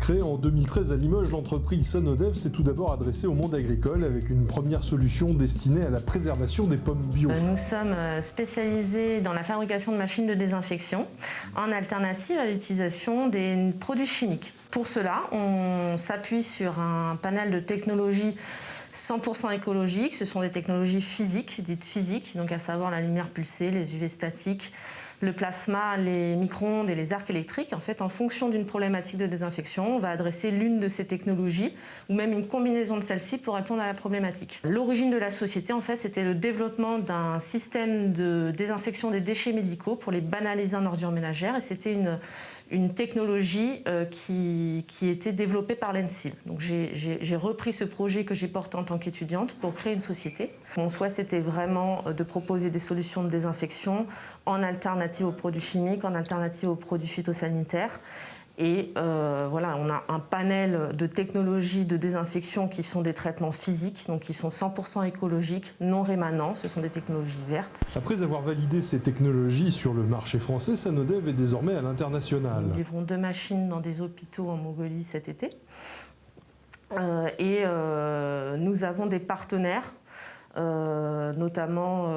Créée en 2013 à Limoges, l'entreprise Sanodev s'est tout d'abord adressée au monde agricole avec une première solution destinée à la préservation des pommes bio. Nous sommes spécialisés dans la fabrication de machines de désinfection en alternative à l'utilisation des produits chimiques. Pour cela, on s'appuie sur un panel de technologies 100% écologiques. Ce sont des technologies physiques, dites physiques, donc à savoir la lumière pulsée, les UV statiques, le plasma, les micro-ondes et les arcs électriques. En fait, en fonction d'une problématique de désinfection, on va adresser l'une de ces technologies ou même une combinaison de celles-ci pour répondre à la problématique. L'origine de la société, en fait, c'était le développement d'un système de désinfection des déchets médicaux pour les banaliser en ordures ménagères, et c'était une technologie qui était développée par l'ENSIL. Donc j'ai repris ce projet que j'ai porté en tant qu'étudiante pour créer une société. Mon souhait, c'était vraiment de proposer des solutions de désinfection en alternative aux produits chimiques, en alternative aux produits phytosanitaires. Et voilà, on a un panel de technologies de désinfection qui sont des traitements physiques, donc qui sont 100% écologiques, non rémanents, ce sont des technologies vertes. Après avoir validé ces technologies sur le marché français, Sanodev est désormais à l'international. Nous livrons 2 machines dans des hôpitaux en Mongolie cet été. Nous avons des partenaires, notamment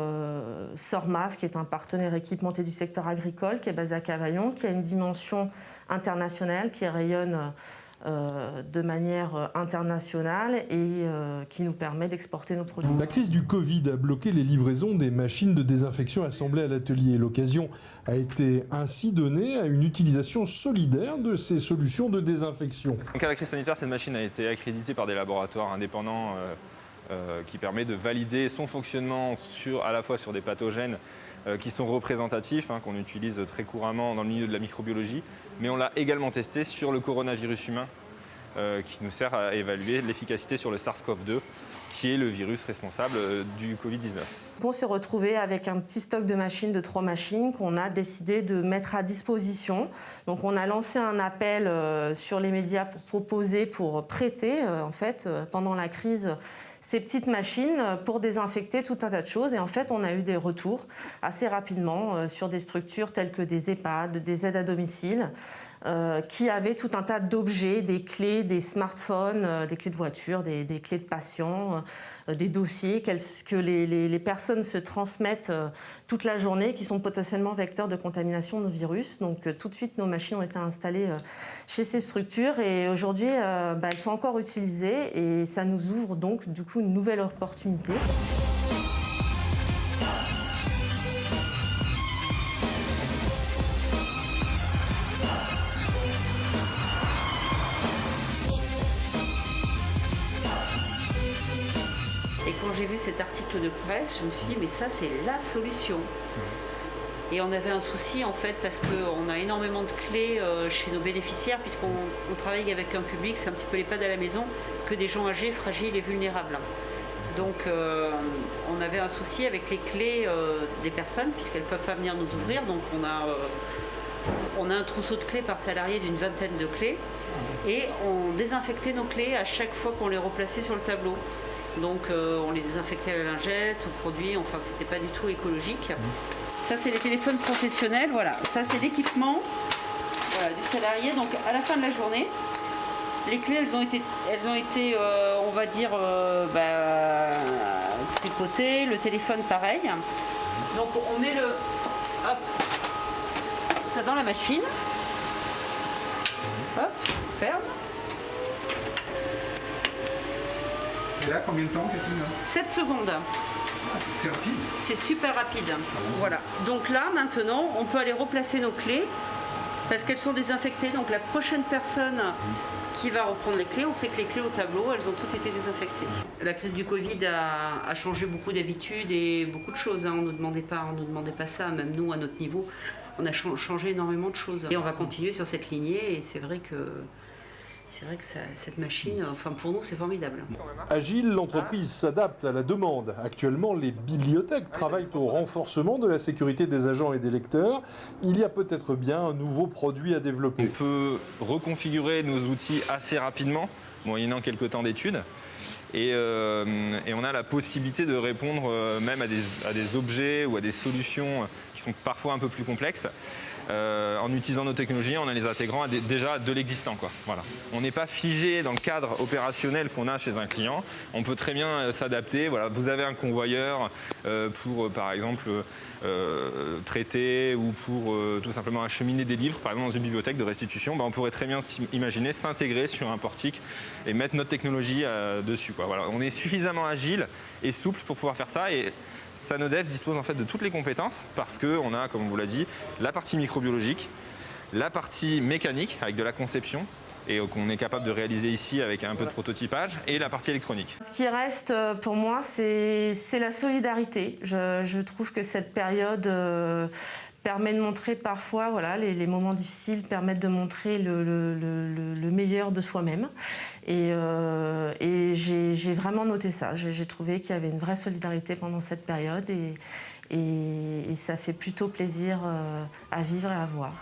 Sormaf, qui est un partenaire équipementier du secteur agricole, qui est basé à Cavaillon, qui a une dimension internationale, qui rayonne de manière internationale et qui nous permet d'exporter nos produits. La crise du Covid a bloqué les livraisons des machines de désinfection assemblées à l'atelier. L'occasion a été ainsi donnée à une utilisation solidaire de ces solutions de désinfection. Donc à la crise sanitaire, cette machine a été accréditée par des laboratoires indépendants qui permet de valider son fonctionnement à la fois sur des pathogènes qui sont représentatifs, qu'on utilise très couramment dans le milieu de la microbiologie, mais on l'a également testé sur le coronavirus humain, qui nous sert à évaluer l'efficacité sur le SARS-CoV-2, qui est le virus responsable du Covid-19. On s'est retrouvé avec un petit stock de machines, de 3 machines, qu'on a décidé de mettre à disposition. Donc on a lancé un appel sur les médias pour proposer, pour prêter, en fait, pendant la crise, ces petites machines pour désinfecter tout un tas de choses. Et en fait, on a eu des retours assez rapidement sur des structures telles que des EHPAD, des aides à domicile, qui avaient tout un tas d'objets, des clés, des smartphones, des clés de voiture, des clés de patients, des dossiers que les personnes se transmettent toute la journée, qui sont potentiellement vecteurs de contamination de virus. Donc tout de suite, nos machines ont été installées chez ces structures et aujourd'hui, elles sont encore utilisées et ça nous ouvre donc du coup une nouvelle opportunité. Et quand j'ai vu cet article de presse, je me suis dit, mais ça, c'est la solution. Et on avait un souci, en fait, parce qu'on a énormément de clés chez nos bénéficiaires, puisqu'on travaille avec un public, c'est un petit peu l'EHPAD à la maison, que des gens âgés, fragiles et vulnérables. Donc, on avait un souci avec les clés des personnes, puisqu'elles ne peuvent pas venir nous ouvrir. Donc, on a un trousseau de clés par salarié d'une 20aine de clés. Et on désinfectait nos clés à chaque fois qu'on les replaçait sur le tableau. Donc on les désinfectait à la lingette, au produit, enfin c'était pas du tout écologique. Ça c'est les téléphones professionnels, voilà. Ça c'est l'équipement du salarié. Donc à la fin de la journée, les clés elles ont été on va dire tricotées, le téléphone pareil. Donc on met ça dans la machine. Hop, ferme. Et là, combien de temps, Catherine? 7 secondes. Ah, c'est rapide. C'est super rapide. Voilà. Donc là, maintenant, on peut aller replacer nos clés parce qu'elles sont désinfectées. Donc la prochaine personne qui va reprendre les clés, on sait que les clés au tableau, elles ont toutes été désinfectées. La crise du Covid a changé beaucoup d'habitudes et beaucoup de choses. On nous demandait pas ça, même nous, à notre niveau. On a changé énormément de choses. Et on va continuer sur cette lignée et c'est vrai que cette machine, enfin pour nous, c'est formidable. Agile, l'entreprise s'adapte à la demande. Actuellement, les bibliothèques travaillent au renforcement de la sécurité des agents et des lecteurs. Il y a peut-être bien un nouveau produit à développer. On peut reconfigurer nos outils assez rapidement, moyennant quelques temps d'études. Et on a la possibilité de répondre même à des objets ou à des solutions qui sont parfois un peu plus complexes en utilisant nos technologies, en les intégrant déjà de l'existant, quoi. Voilà. On n'est pas figé dans le cadre opérationnel qu'on a chez un client. On peut très bien s'adapter. Voilà. Vous avez un convoyeur pour, par exemple, traiter ou pour tout simplement acheminer des livres, par exemple dans une bibliothèque de restitution. On pourrait très bien imaginer s'intégrer sur un portique et mettre notre technologie dessus, quoi. Voilà. On est suffisamment agile et souple pour pouvoir faire ça. Et Sanodev dispose en fait de toutes les compétences parce qu'on a, comme on vous l'a dit, la partie microbiologique, la partie mécanique avec de la conception et qu'on est capable de réaliser ici avec un peu de prototypage, et la partie électronique. Ce qui reste pour moi, c'est la solidarité. Je trouve que cette période permet de montrer parfois, voilà, les moments difficiles permettent de montrer le meilleur de soi-même. Et j'ai vraiment noté ça. J'ai trouvé qu'il y avait une vraie solidarité pendant cette période et ça fait plutôt plaisir à vivre et à voir.